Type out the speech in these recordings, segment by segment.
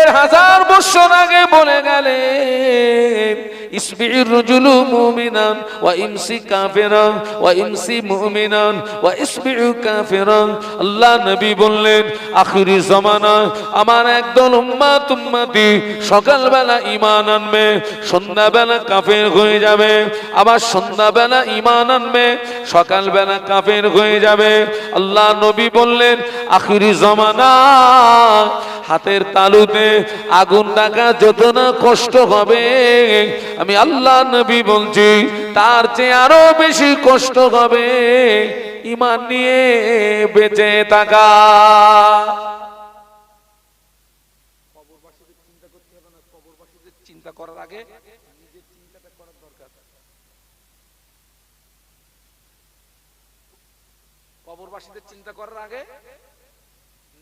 1000 বছর আগে বলে গেলেন ইসবির রাজুলু মুমিনান ওয়া ইমসি কাফিরান ওয়া ইমসি মুমিনান ওয়া ইসবিউ কাফিরান। আল্লাহ নবী বললেন আখিরি জামানা আমার একদল উম্মতি সকালবেলা ঈমান আনবে, সন্ধ্যাবেলা কাফের হয়ে যাবে, আবার সন্ধ্যাবেলা ঈমান আনবে, সকালবেলা কাফের হয়ে যাবে। আল্লাহ নবী বললেন আখিরি জামানা হাতের তালুতে আগুন রাখা যত না কষ্ট হবে, আমি আল্লাহ নবী বলছি তার চেয়ে আরো বেশি কষ্ট হবে ঈমান নিয়ে বেঁচে থাকা। কবরবাসীদের চিন্তা করতে হবে না, কবরবাসীদের চিন্তা করার আগে নিজের চিন্তাটা করার দরকার। কবরবাসীদের চিন্তা করার আগে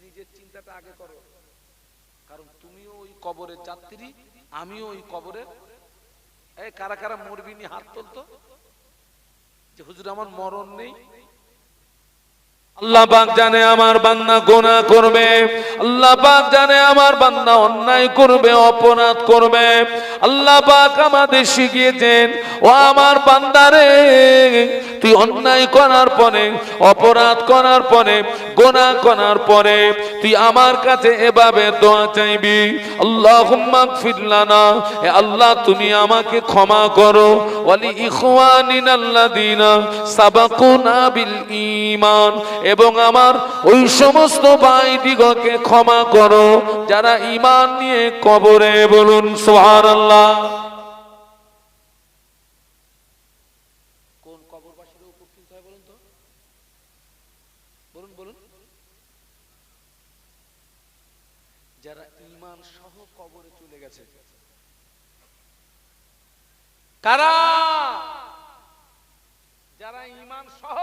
নিজের চিন্তাটা আগে করো, কারণ তুমিও ওই কবরের যাত্রী, আমিও ওই কবরের। এই কারা কারা মরবি নি হাত তুলতো, যে হুজুর আমার মরণ নেই। আল্লাহ পাক জানে আমার বান্দা গুনাহ করবে, আল্লাহ পাক জানে আমার বান্দা অন্যায় করবে, অপরাধ করবে। আল্লাহ পাক আমাদের শিখিয়েছেন ও আমার বান্দারে তুই অন্যায় করার পরে, অপরাধ করার পরে, গুনাহ করার পরে তুই আমার কাছে এভাবে দোয়া চাইবি, আল্লাহুম্মা গফির লানা, হে আল্লাহ তুমি আমাকে ক্ষমা করো, ওয়ালি ইখওয়ানিনাল্লাযিনা সাবাকুনা বিল ঈমান, এবং আমার ওই সমস্ত ভাইদিগকে ক্ষমা করো যারা ঈমান নিয়ে কবরে। বলুন সুবহানাল্লাহ। কোন কবরবাসীরা উপকৃত হয় বলুন তো, বলুন বলুন। যারা ঈমান সহ কবরে চলে গেছে। কারা? যারা ঈমান সহ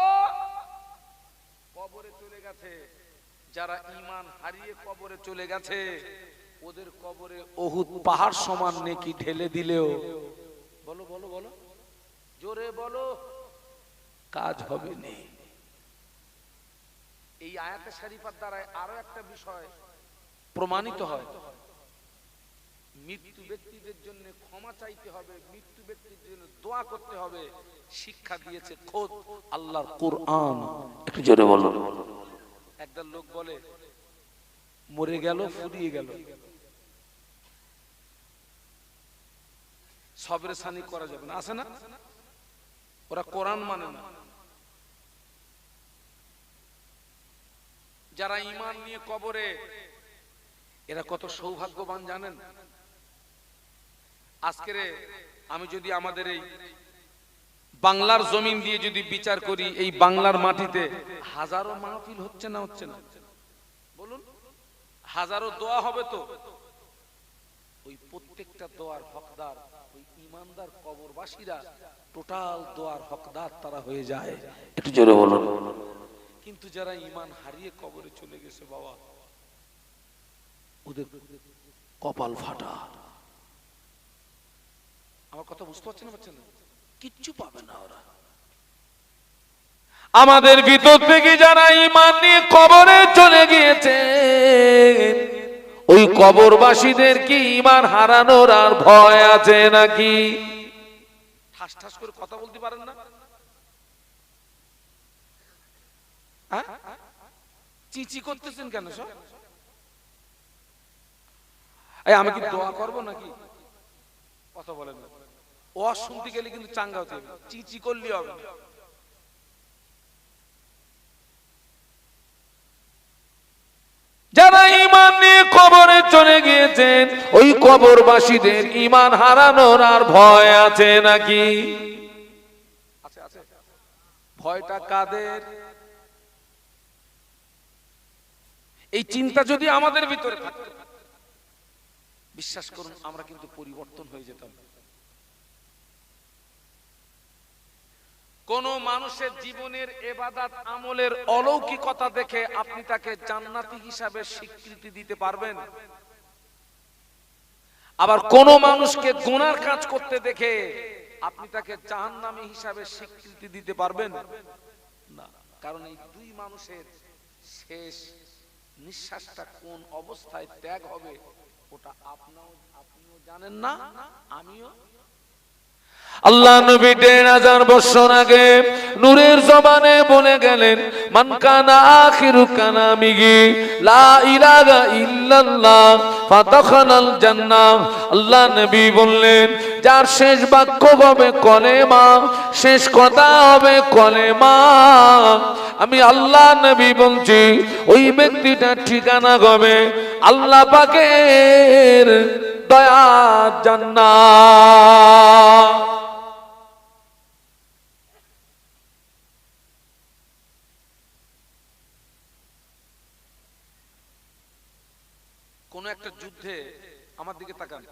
কবরে চলে গেছে। যারা ঈমান হারিয়ে কবরে চলে গেছে ওদের কবরে উহুদ পাহাড় সমান নেকি ঢেলে দিলেও, বলো বলো বলো জোরে বলো, কাজ হবে না। এই আয়াতে শরীফার দ্বারা আরো একটা বিষয় প্রমাণিত হয়, মৃত্যু ব্যক্তিদের জন্য ক্ষমা চাইতে হবে, মৃত্যু ব্যক্তির জন্য দোয়া করতে হবে, শিক্ষা দিয়েছে খোদ আল্লাহর কুরআন। একটু জোরে বলো। একদল লোক বলে মরে গেল ফুরিয়ে গেল, সবরে সানি করা যাবে না, আছে না? ওরা কোরআন মানে না। যারা ঈমান নিয়ে কবরে, এরা কত সৌভাগ্যবান জানেন? আজকের আমি যদি আমাদের এই বাংলার জমিন দিয়ে যদি বিচার করি, এই বাংলার মাটিতে হাজারো মাহফিল হচ্ছে না হচ্ছে না বলুন? হাজারো দোয়া হবে তো, ওই প্রত্যেকটা দোয়ার হকদার ওই ঈমানদার কবরবাসীরা, টোটাল দোয়ার হকদার তারা হয়ে যায়। একটু জোরে বলুন। কিন্তু যারা ঈমান হারিয়ে কবরে চলে গেছে বাবা, ওদের কপাল ফাটা। আমার কথা বুঝতে পারছেন না? পাচ্ছেন না? কিচ্ছু পাবে না ওরা। আমাদের ভিতর থেকে যারা ঈমান নিয়ে কবরে চলে গিয়েছে, ওই কবরবাসীদের কি ঈমান হারানোর আর ভয় আছে নাকি? ঠাস ঠাস করে কথা বলতে পারেন না? চিচি করতেছেন কেন সব? এই আমি কি দোয়া করব নাকি? কথা বলেন না। ওয়াজ শুনতে গেলে কিন্তু চাঙ্গা হতে হবে, চিচি করলে হবে না। যারা ঈমান নিয়ে কবরে চলে গিয়েছেন, ওই কবরবাসীদের ঈমান হারানোর আর ভয় আছে নাকি? আছে আছে। ভয়টা কাদের? এই চিন্তা যদি আমাদের ভিতরে থাকতো, বিশ্বাস করুন আমরা কিন্তু পরিবর্তন হয়ে যেতাম। কোন মানুষের জীবনের ইবাদত আমলের অলৌকিকতা দেখে আপনি তাকে জান্নাতি হিসাবে স্বীকৃতি দিতে পারবেন? আবার কোন মানুষকে গুনার কাজ করতে দেখে আপনি তাকে জাহান্নামী হিসাবে স্বীকৃতি দিতে পারবেন না। কারণ এই দুই মানুষের শেষ নিঃশ্বাসটা কোন অবস্থায় ত্যাগ হবে ওটা আপনিও জানেন না, আমিও। আল্লাহ নবী ১৫০০ বছর আগে নূরের জবানে বলে গেলেন, মান কানা আখিরু কালামিহি লা ইলাহা ইল্লাল্লাহ ফাদাখালাল জান্নাহ। আল্লাহ নবী বললেন, যার শেষ বাক্য হবে কলেমা, শেষ কথা হবে কলেমা, আমি আল্লাহ নবী বলছি ওই ব্যক্তিটার ঠিকানা হবে আল্লাহ পাকের দয়ার জান্নাত। কোন একটা যুদ্ধে আমার দিকে তাকান,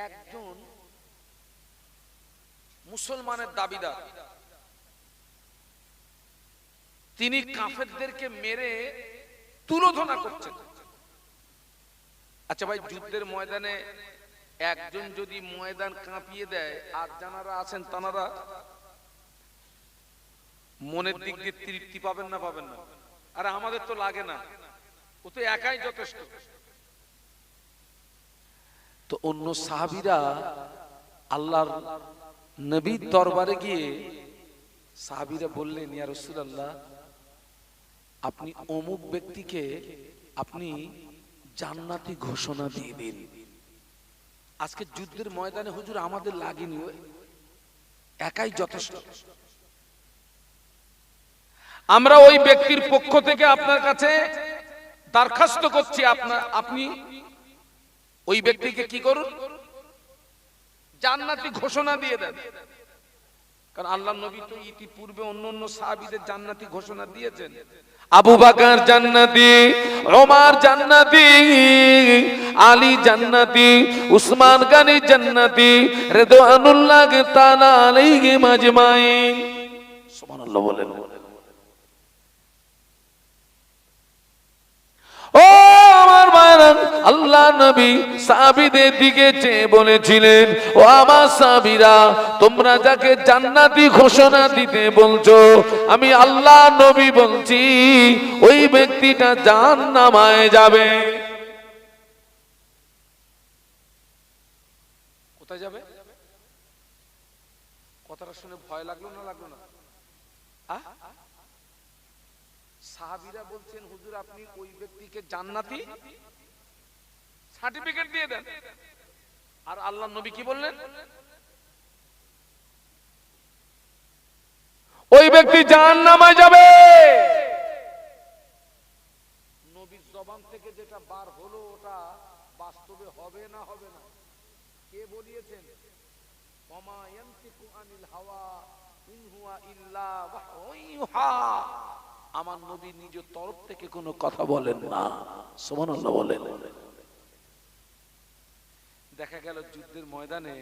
একজন মুসলমানের দাবিদার, তিনি কাফেরদেরকে মেরে তুলোধনা করছেন। আচ্ছা ভাই, যুদ্ধের ময়দানে একজন যদি ময়দান কাঁপিয়ে দেয়, আর যারা আছেন তারা মনের দিক দিয়ে তৃপ্তি পাবেন না? পাবেন না? আরে আমাদের তো লাগে না, ও তো একাই যথেষ্ট। তো অন্য সাহাবীরা আল্লাহর নবীর দরবারে গিয়ে সাহাবীরা বললেন, ইয়া রাসূলুল্লাহ, আপনি অমুক ব্যক্তিকে আপনি জান্নাতি ঘোষণা দিয়ে দিন। আজকে যুদ্ধের ময়দানে হুজুর আমাদের লাগেনি, একাই যথেষ্ট। আমরা ওই ব্যক্তির পক্ষ থেকে আপনার কাছে দরখাস্ত করছি, আপনি ওই ব্যক্তিকে কি করুন, জান্নাতি ঘোষণা দিয়ে দেন। কারণ আল্লাহর নবী তো ইতিপূর্বে অন্য সাহাবীদের জান্নাতি ঘোষণা দিয়েছেন। আবু বকর জান্নাতি, ওমর জান্নাতি, আলী জান্নাতি, উসমান গনি জান্নাতি, রিদওয়ানুল্লাহ তাআলা আলাইহিম আজমাইন। সুবহানাল্লাহ বলেন। ও আমার ভাইরা, আল্লাহ নবী সাহাবীদের দিকে চেয়ে বলেছিলেন, ও আমার সাহাবীরা, তোমরা যাকে জান্নাতি ঘোষণা দিতে বলছো, আমি আল্লাহ নবী বলছি ওই ব্যক্তিটা জাহান্নামে যাবে। কোথায় যাবে? কথাটা শুনে ভয় লাগলো না? লাগলো না? সাহাবীরা বলছেন, হুজুর আপনি ওই ব্যক্তিকে জান্নাতি সার্টিফিকেট দিয়ে দেন। আর আল্লাহর নবী কি বললেন? ওই ব্যক্তি জাহান্নামে যাবে। নবীর জবান থেকে যেটা বার হলো ওটা বাস্তবে হবে না? হবে না? কে বলিয়েছেন? ওমা ইয়ানতিকু আনিল হাওয়া ইন হুয়া ইল্লা ওয়াহয়ুন ইউহা। আমার নবী নিজের তরফ থেকে কোনো কথা বলেন না। সুবহানাল্লাহ বলেন। দেখা গেল যুদ্ধের ময়দানে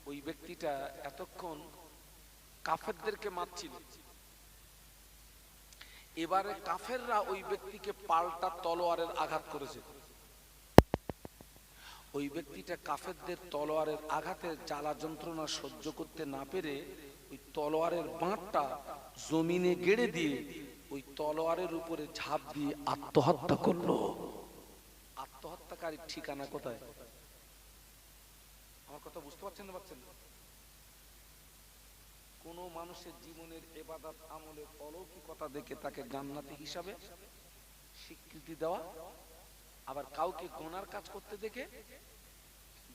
ওই ব্যক্তিটা এতক্ষণ কাফেরদেরকে মারছিল, এবারে কাফেররা ওই ব্যক্তিকে পাল্টা তলোয়ারের আঘাত করেছে। ওই ব্যক্তিটা কাফেরদের তলোয়ারের আঘাতের জ্বালা যন্ত্রণা সহ্য করতে না পেরে ওই তলোয়ারের বাঁটটা জমিনে গেড়ে দিয়ে ওই তলোয়ারের উপরে ঝাঁপ দিয়ে আত্মহত্যা করলো। আত্মহত্যাকারীর ঠিকানা কোথায়? আমার কথা বুঝতে পারছেন না? পারছেন না? কোন মানুষের জীবনের ইবাদত আমলের অলৌকিকতা দেখে তাকে জান্নাতি হিসাবে স্বীকৃতি দেওয়া, আবার কাউকে গুনার কাজ করতে দেখে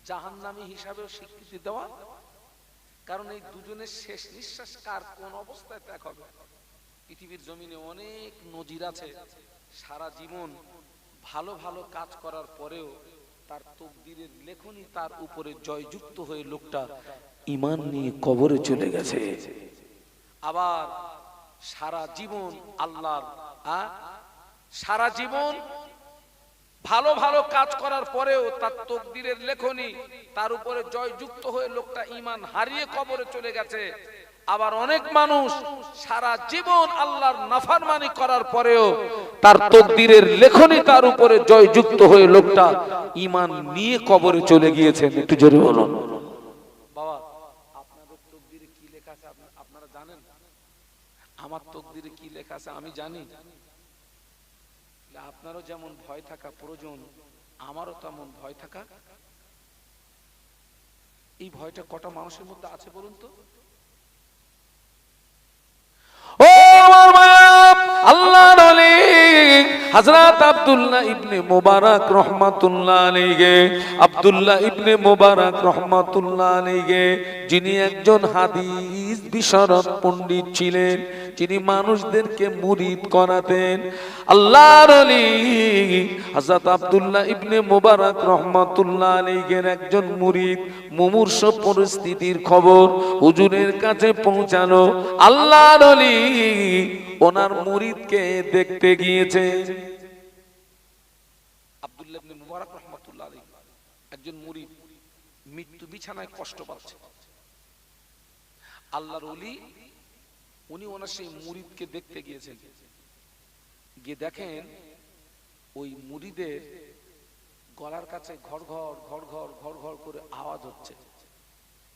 জাহান্নামী হিসাবেও স্বীকৃতি দেওয়া। কারণ এই দুজনের শেষ নিঃশ্বাস কার কোন অবস্থায় ত্যাগ হবে? পৃথিবীর জমিনে অনেক নজির আছে, সারা জীবন ভালো ভালো কাজ করার পরেও তার তকদিরের লেখনী তার উপরে জয়যুক্ত হয়ে লোকটা ঈমান নিয়ে কবরে চলে গেছে। আবার সারা জীবন আল্লাহর সারা জীবন ভালো ভালো কাজ করার পরেও তার তকদিরের লেখনী তার উপরে জয়যুক্ত হয়ে লোকটা ঈমান হারিয়ে কবরে চলে গেছে। আবার অনেক মানুষ সারা জীবন আল্লাহর নাফরমানি করার পরেও তার তকদিরের লেখনী তার উপরে জয়যুক্ত হয়ে লোকটা ঈমান নিয়ে কবরে চলে গিয়েছেন। একটু জোরে বলুন। বাবা, আপনাদের তকদিরে কি লেখা আছে আপনারা জানেন? আমার তকদিরে কি লেখা আছে আমি জানি। আপনারও যেমন ভয় থাকা প্রয়োজন, আমারও তেমন ভয় থাকা। এই ভয়টা কটা মানুষের মধ্যে আছে বলুন তো? ও আমার মায়া, আল্লাহর ওলি হযরত আব্দুল্লাহ ইবনে মুবারক রাহমাতুল্লাহ আলাইহি, আব্দুল্লাহ ইবনে মুবারক রাহমাতুল্লাহ আলাইহি যিনি একজন হাদিস বিশারদ পণ্ডিত ছিলেন, যিনি মানুষদেরকে মুরিদ করাতেন। আল্লাহর ওলি হযরত আব্দুল্লাহ ইবনে মুবারক রাহমাতুল্লাহ আলাইহির একজন মুরিদ মুমূর্ষ পরিস্থিতির খবর হুজুরের কাছে পৌঁছালো। আল্লাহর ওলি ওনার মুরিদকে দেখতে গিয়েছে। আব্দুল্লাহ ইবনে মুবারক রাহমাতুল্লাহ আলাইহি একজন মুরিদ মৃত্যু বিছানায় কষ্ট পাচ্ছে। আল্লাহর ওলি উনি ওনার সেই মুরিদকে দেখতে গিয়েছেন। গিয়ে দেখেন ওই মুরিদের গলার কাছে ঘর ঘর ঘর ঘর ঘর ঘর করে আওয়াজ হচ্ছে।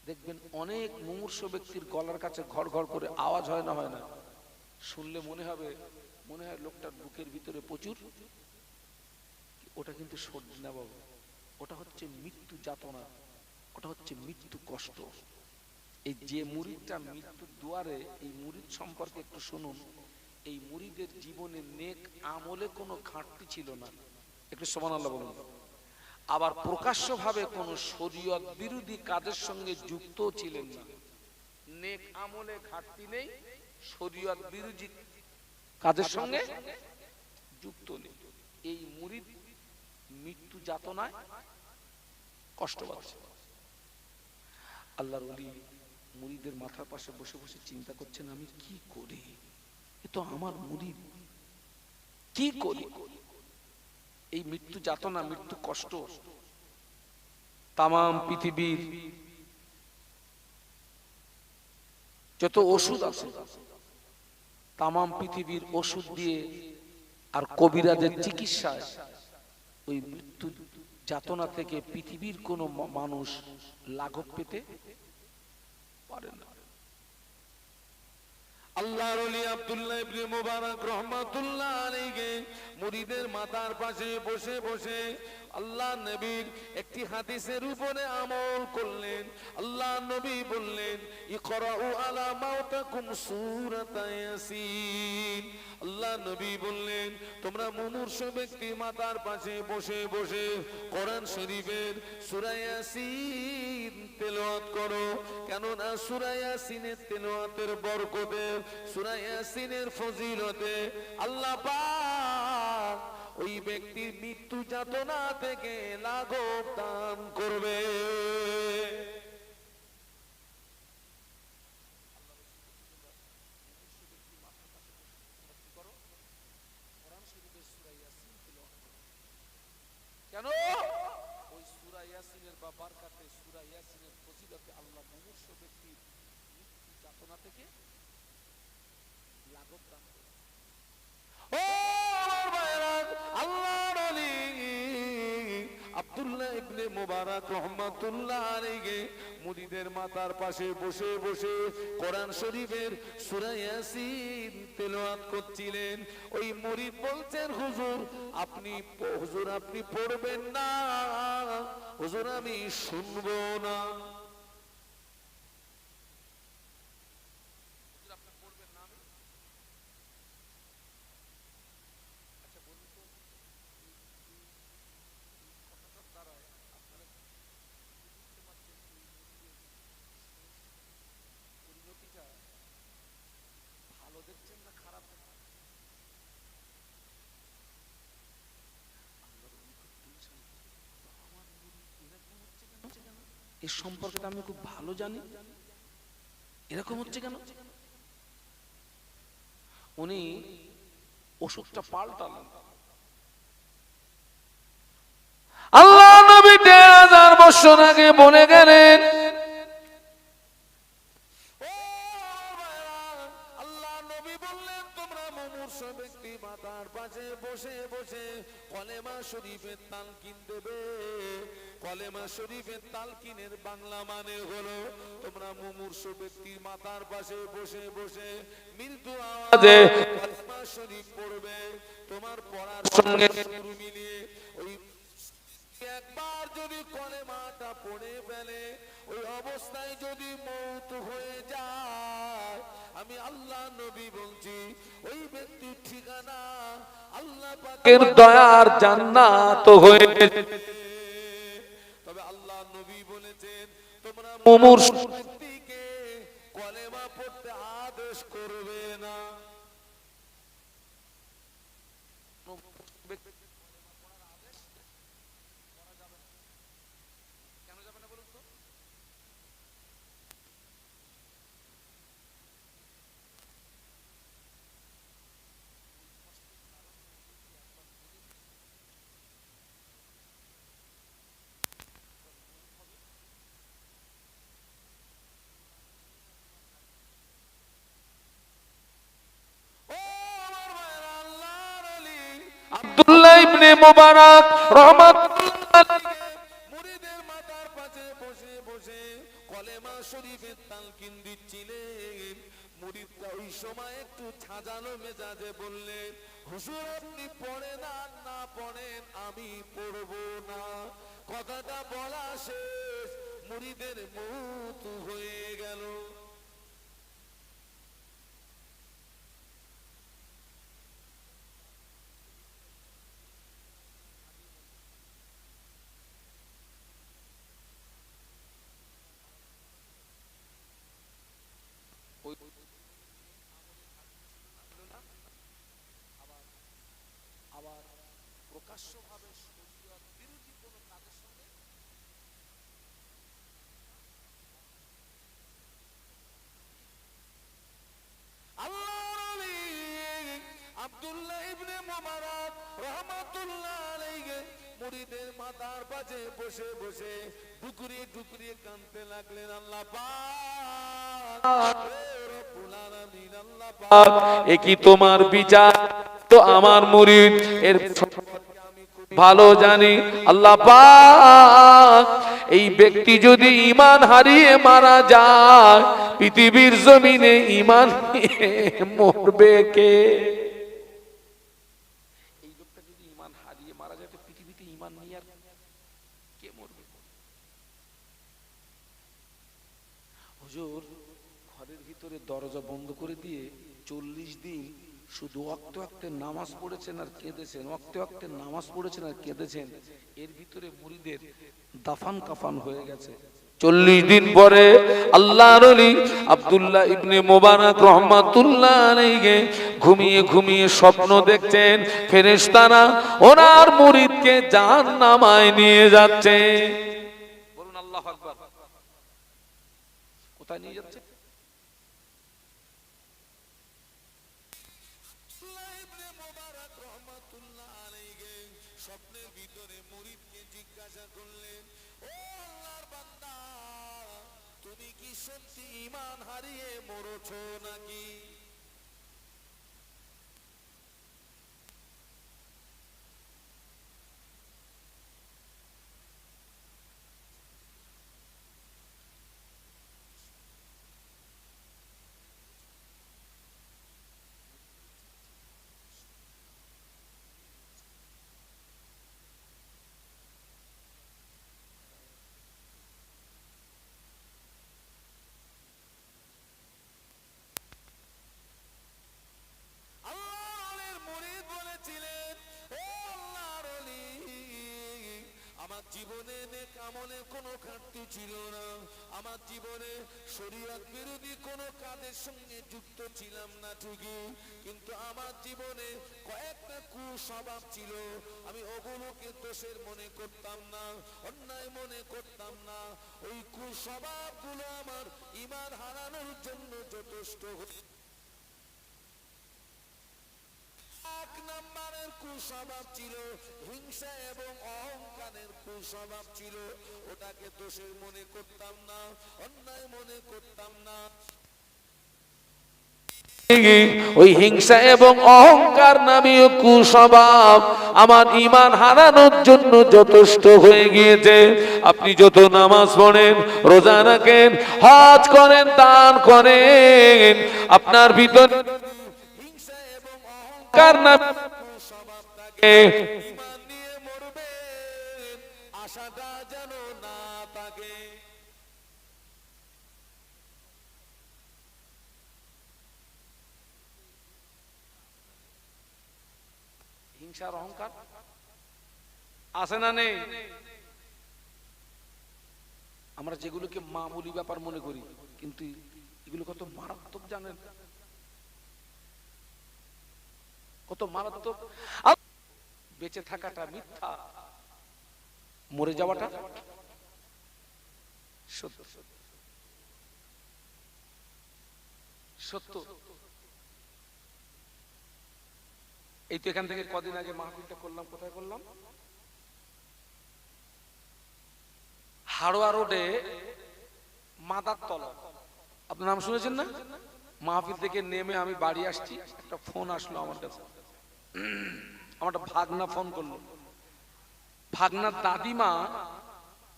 দেখবেন অনেক মুমূর্ষ ব্যক্তির গলার কাছে ঘর ঘর করে আওয়াজ হয় না? হয় না? শুনলে মনে হয় লোকটার বুকের ভিতরে প্রচুর। ওটা কিন্তু সর্দি না বাবু, ওটা হচ্ছে মৃত্যু যাতনা, ওটা হচ্ছে মৃত্যু কষ্ট। এই যে মুরিদটা মৃত্যুর দুয়ারে, এই মুরিদ সম্পর্কে একটু শুনুন। এই মুরিদের জীবনে নেক আমলে কোনো ঘাটতি ছিল না, একটু সুবহানাল্লাহ বলুন। আবার প্রকাশ্যভাবে কোনো শরীয়ত বিরোধী কাজের সঙ্গে যুক্ত ছিলেন না। নেক আমলে ঘাটতি নেই, শরীয়ত বিরোধী কাজের সঙ্গে যুক্ত নেই। এই মুরিদ মৃত্যু যাতনায় কষ্ট পাচ্ছে। আল্লাহর ওলি মুরিদের মাথার পাশে বসে বসে চিন্তা করছেন, আমি কি করি? এ তো আমার মুরিদ, কি করি? এই মৃত্যু যাতনা, মৃত্যু কষ্ট তামাম পৃথিবীর যত ওষুধ আছে, তামাম পৃথিবীর ওষুধ দিয়ে আর কবিরাজের চিকিৎসায় ওই মৃত্যু যাতনা থেকে পৃথিবীর কোনো মানুষ লাঘব পেতে পারে না। আল্লাহর ওলি আব্দুল্লাহ ইবনে মুবারক রাহমাতুল্লাহ আলাইহি মুরিদের মাথার পাশে বসে বসে আল্লাহ নবীর একটি হাদিসের উপরে আমল করলেন। আল্লাহ নবী বললেন, ইকরাউ আলা মাউতাকুম সূরাতা ইয়াসিন। আল্লাহ নবী বললেন, তোমরা মুমূর্ষ ব্যক্তি মাথার পাশে বসে বসে কোরআন শরীফের সূরা ইয়াসিন তেলাওয়াত করো। কেননা সূরা ইয়াসিনের তেলাওয়াতের বরকতে, সূরা ইয়াসিনের ফজিলতে আল্লাহ পাক ওই ব্যক্তির মৃত্যু যাতনা থেকে লাঘব দান করবে। কেন? ওই সূরা ইয়াসিনের বা বারকাতে, সূরা ইয়াসিনের ফজিলতে আল্লাহ মুমূর্ষ ব্যক্তির মৃত্যু যাতনা থেকে লাঘব দান করবে। ও আমার ভাইরা, আল্লাহর ওলি আব্দুল্লাহ ইবনে মুবারক রাহমাতুল্লাহ আলাইহি মুরিদের মাথার পাশে বসে বসে কোরআন শরীফের সূরা ইয়াসিন তেলাওয়াত করছিলেন। ওই মুরিদ বলছেন, হুজুর আপনি পড়বেন না, হুজুর আমি শুনবো না। এর সম্পর্কে আমি খুব ভালো জানি, এরকম হচ্ছে কেন? উনি ওষুধটা পাল্টালেন। আল্লাহ নবী 1000 বছর আগে বলে গেলেন, আল্লাহ নবী বললেন, তোমরা মুমূর্ষ মুমূর্ষ ব্যক্তি মাতার পাশে বসে বসে কলেমা শরীফের তালকিন দেবে। কলেমা শরীফের তালকিনের বাংলা মানে হলো, তোমরা মুমূর্ষ ব্যক্তির মাতার পাশে বসে বসে মৃদু আওয়াজে কলেমা শরীফ পড়বে। তোমার পড়ার সঙ্গে সুর মিলিয়ে ওই একবার যদি কলেমাটা পড়ে ফেলে, ওই অবস্থায় যদি মওত হয়ে যায়, আমি আল্লাহ নবী বলছি ওই ব্যক্তির ঠিকানা আল্লাহ পাকের দয়ার জান্নাত হয়ে। তবে আল্লাহ নবী বলেছেন তোমরা মুমূর্ষ ব্যক্তিকে কলেমা পড়তে আদেশ করবে না। আব্দুল্লাহ ইবনে মুবারক রাহমাতুল্লাহ মুরিদের মাথার পাশে বসে বসে কলেমা শরীফের তালকিন দিচ্ছিলেন। মুরিদটা ওই সময় একটু সাজানো মেজাজে বললেন, হুজুর আপনি পড়েন আর না পড়েন আমি পড়ব না। কথাটা বলা শেষ, মুরিদের মওত হয়ে গেল। আবার প্রকাশ্যভাবে শরীয়ত বিরোধী কোন কাজের সঙ্গে আব্দুল্লাহ ইবনে মুবারক রাহমাতুল্লাহ আলাইহি মুরিদের মাথার পাশে বসে বসে ডুকরিয়ে ডুকরিয়ে কাঁদতে লাগলেন, আল্লাহ পাক রব্বুল আলামিন, আল্লাহ পাক এ কি তোমার বিচার? তো আমার মুরিদ এর ভালো জানি, আল্লাহ পাক এই ব্যক্তি যদি ঈমান হারিয়ে মারা যায়, পৃথিবীর জমিনে ঈমান নিয়ে মরবে কে? এই লোকটা যদি ঈমান হারিয়ে মারা যায়, তো পৃথিবীতে ঈমান নিয়ে আর কে মরবে? হুজুর ঘরের ভিতরে দরজা বন্ধ করে দিয়ে 40 দিন শুধু ওয়াক্ত ওয়াক্তে নামাজ পড়েছেন আর কেঁদেছেন, ওয়াক্তে ওয়াক্তে নামাজ পড়েছেন আর কেঁদেছেন। এর ভিতরে মুরিদের দাফান কাফান হয়ে গেছে। 40 দিন পরে আল্লাহর ওলি আব্দুল্লাহ ইবনে মুবারক রাহমাতুল্লাহ আলাইহি ঘুমিয়ে ঘুমিয়ে স্বপ্ন দেখছেন, ফেরেশতারা ওনার মুরিদকে জাহান্নামায় নিয়ে যাচ্ছে। বলুন আল্লাহু আকবার। কোথায় নিয়ে যাচ্ছে? স্বপ্নের ভিতরে মুরিদকে জিজ্ঞাসা করলেন, ও আল্লাহর বান্দা, তুমি কি সত্যি ঈমান হারিয়ে মরছো নাকি? জীবনে নেক আমলে কোনো ঘাটতি ছিল না, আমার জীবনে শরীয়ত বিরোধী কোনো কাজের সঙ্গে যুক্ত ছিলাম না ঠিকই, কিন্তু আমার জীবনে কয়েকটা কুস্বভাব ছিল। আমি ওগুলোকে দোষের মনে করতাম না, অন্যায় মনে করতাম না। ওই কুস্বভাবগুলো আমার ঈমান হারানোর জন্য যথেষ্ট। এক নম্বরের কুস্বভাব ছিল হিংসা এবং অহংকারের কুস্বভাব ছিল। ওটাকে দোষের মনে করতাম না, অন্যায় মনে করতাম না। ওই হিংসা এবং অহংকার নামীয় কুস্বভাব আমার ঈমান হারানোর জন্য যথেষ্ট হয়ে গিয়েছে। আপনি যত নামাজ পড়েন, রোজা রাখেন, হজ করেন, দান করেন, আপনার ভিতর হিংসা এবং অহংকার নামীয় কুস্বভাব থাকে, ঈমান নিয়ে মরবেন, আশাটা যেন না থাকে। হিংসার অহংকার আছে না নেই? আমরা যেগুলোকে মামুলি ব্যাপার মনে করি, কিন্তু এগুলো কত মারাত্মক জানেন? কত মারাত্মক। বেঁচে থাকাটা মিথ্যা, মরে যাওয়াটা সত্য। সত্য। এই তো এখান থেকে কদিন আগে মাহফিলটা করলাম, কোথায় করলাম? হাড়োয়া রোডে মাদারতলা। আপনার নাম শুনেছেন না? মাহফিল থেকে নেমে আমি বাড়ি আসছি, একটা ফোন আসলো আমার কাছে। আমার একটা ভাগনা ফোন করলো। ভাগনার দাদিমা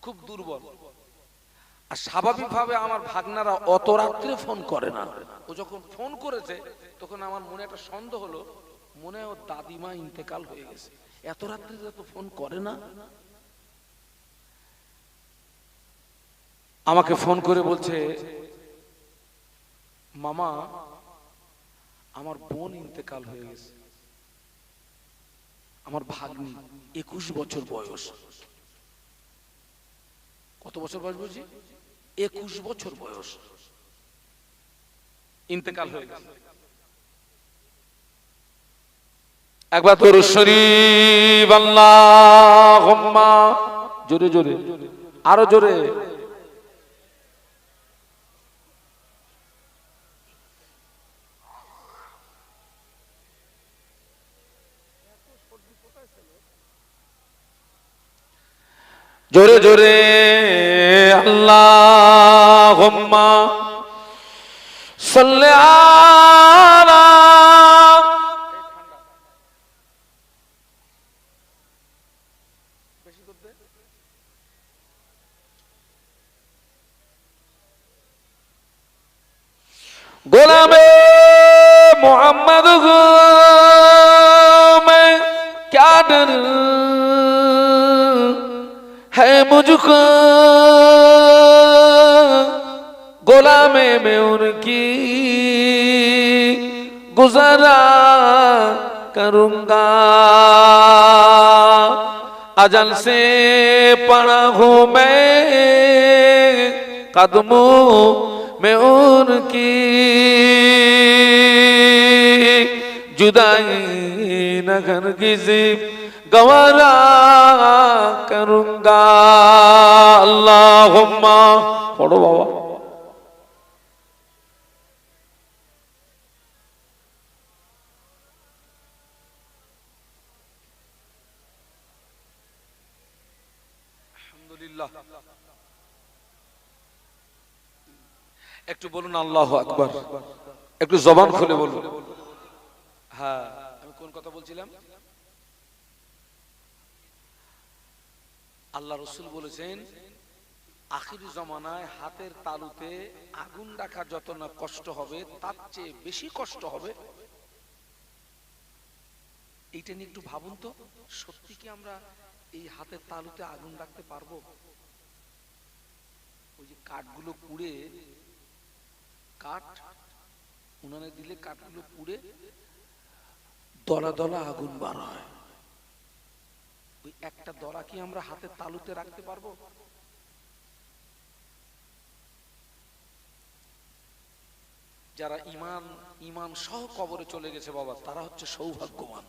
খুব দুর্বল, আর স্বাভাবিকভাবে আমার ভাগনারা অত রাত্রে ফোন করে না। ও যখন ফোন করেছে তখন আমার মনে একটা সন্দেহ হলো, মনে হয় ওর দাদিমা ইন্তেকাল হয়ে গেছে, এত রাত্রে তো ফোন করে না। আমাকে ফোন করে বলছে, মামা আমার বোন ইন্তেকাল হয়ে গেছে। আমার ভাগ্নি 21 বছর বয়স। কত বছর বয়স বলছি? 21 বছর বয়স, ইন্তেকাল হয়ে গেছে। একবার তো শরীফ আল্লাহুম্মা, জোরে জোরে, আরো জোরে। জোরে জোরে আল্লাহুম্মা সাল্লি আলা। গোলামে मोहम्मद में क्या डर है मुझको, गुलामे में उनकी गुजारा करूंगा। अजल से पड़ा हूँ मैं कदमों में उनकी, जुदाई न हरगिज़ गवारा करूंगा। अल्लाहुम्मा, पढ़ो बाबा। আলহামদুলিল্লাহ। একটু বলুন আল্লাহু আকবার, একটু জবান খুলে বলুন। হ্যাঁ, আমি কোন কথা বলছিলাম? আল্লাহ রাসূল বলেছেন, আখির জামানায় হাতের তালুতে আগুন রাখা যত না কষ্ট হবে, তার চেয়ে বেশি কষ্ট হবে। এইটা নিয়ে একটু ভাবুন তো, সত্যি কি আমরা এই হাতের তালুতে আগুন রাখতে পারবো? ওই যে কাঠগুলো পুড়ে, কাঠ উনানে দিলে কাঠগুলো পুড়ে দলা দলা আগুন বার হয়, ওই একটা দলা কি আমরা হাতের তালুতে রাখতে পারবো? যারা ঈমান সহ কবরে চলে গেছে বাবা, তারা হচ্ছে সৌভাগ্যবান।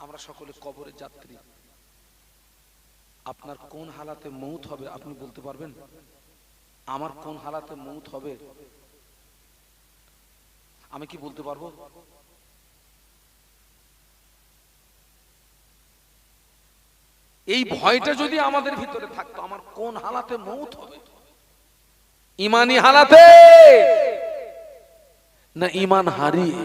আমরা সকলে কবরে যাত্রী। আপনার কোন হালাতে মৌত হবে আপনি বলতে পারবেন? আমার কোন হালাতে মৌত হবে আমি কি বলতে পারবো? এই ভয়টা যদি আমাদের ভিতরে থাকতো, আমার কোন হালাতে মৌত হবে, ইমানি হালাতে না ইমান হারিয়ে?